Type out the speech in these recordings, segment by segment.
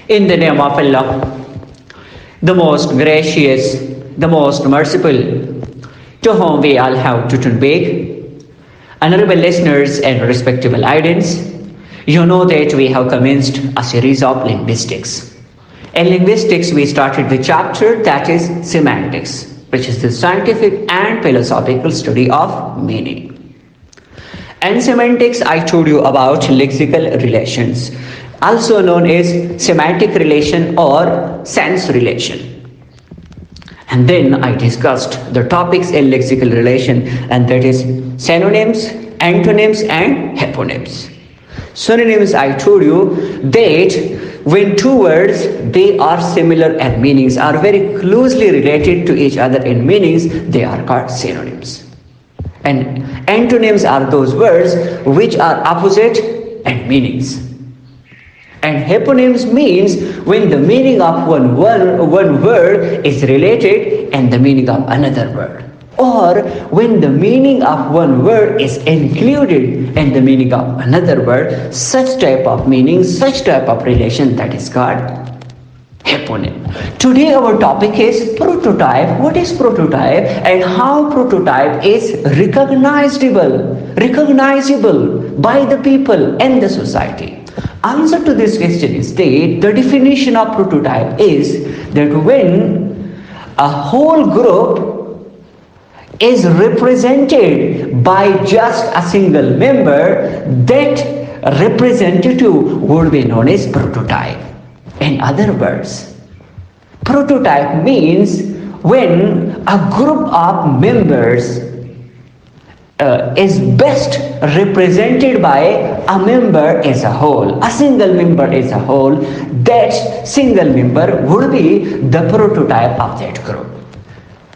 In the name of Allah, the most gracious, the most merciful, to whom we all have to turn back. Honorable listeners and respectable audience, you know that we have commenced a series of linguistics. In linguistics, we started the chapter that is semantics, which is the scientific and philosophical study of meaning. In semantics, I told you about lexical relations, also known as semantic relation or sense relation. And then I discussed the topics in lexical relation, and that is synonyms, antonyms, and eponyms. Synonyms, I told you that when two words, they are similar and meanings are very closely related to each other in meanings, they are called synonyms. And antonyms are those words which are opposite and meanings. And eponyms means when the meaning of one word is related and the meaning of another word. Or when the meaning of one word is included in the meaning of another word, such type of meaning, such type of relation, that is called eponym. Today our topic is prototype. What is prototype and how prototype is recognizable by the people and the society? Answer to this question is that the definition of prototype is that when a whole group is represented by just a single member, that representative would be known as prototype. In other words, prototype means when a group of members is best represented by a member as a whole, a single member as a whole, that single member would be the prototype of that group.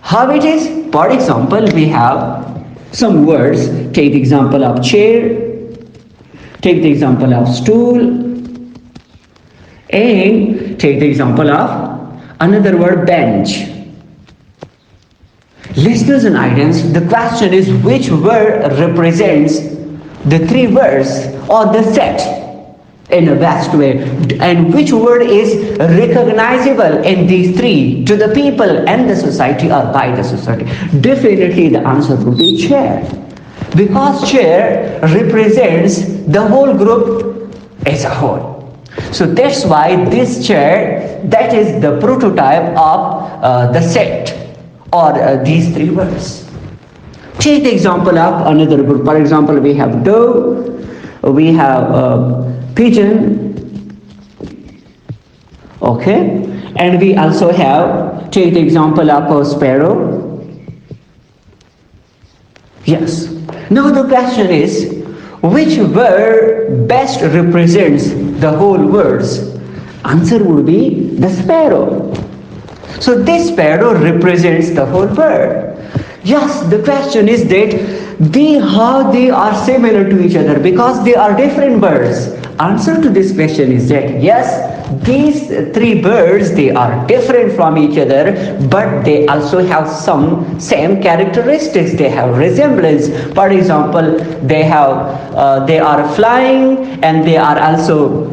How it is? For example, we have some words. Take the example of chair, take the example of stool, and take the example of another word, bench. Listeners and audience, the question is which word represents the three words or the set in a vast way, and which word is recognizable in these three to the people and the society or by the society? Definitely the answer would be chair, because chair represents the whole group as a whole. So that's why this chair, that is the prototype of the set or these three words. Take the example of another group. For example, we have dove, we have pigeon, okay, and we also have, take the example of a sparrow. Yes. Now the question is, which word best represents the whole words? Answer would be the sparrow. So this sparrow represents the whole bird. Yes, the question is that how they are similar to each other, because they are different birds. Answer to this question is that yes, these three birds, they are different from each other, but they also have some same characteristics. They have resemblance. For example, they are flying, and they are also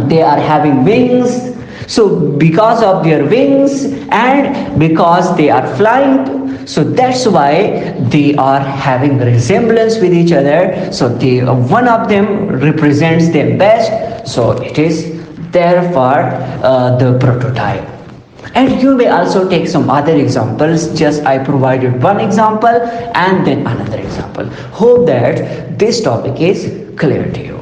they are having wings. So because of their wings and because they are flying, so that's why they are having resemblance with each other. So one of them represents them best. So it is therefore the prototype. And you may also take some other examples. Just I provided one example and then another example. Hope that this topic is clear to you.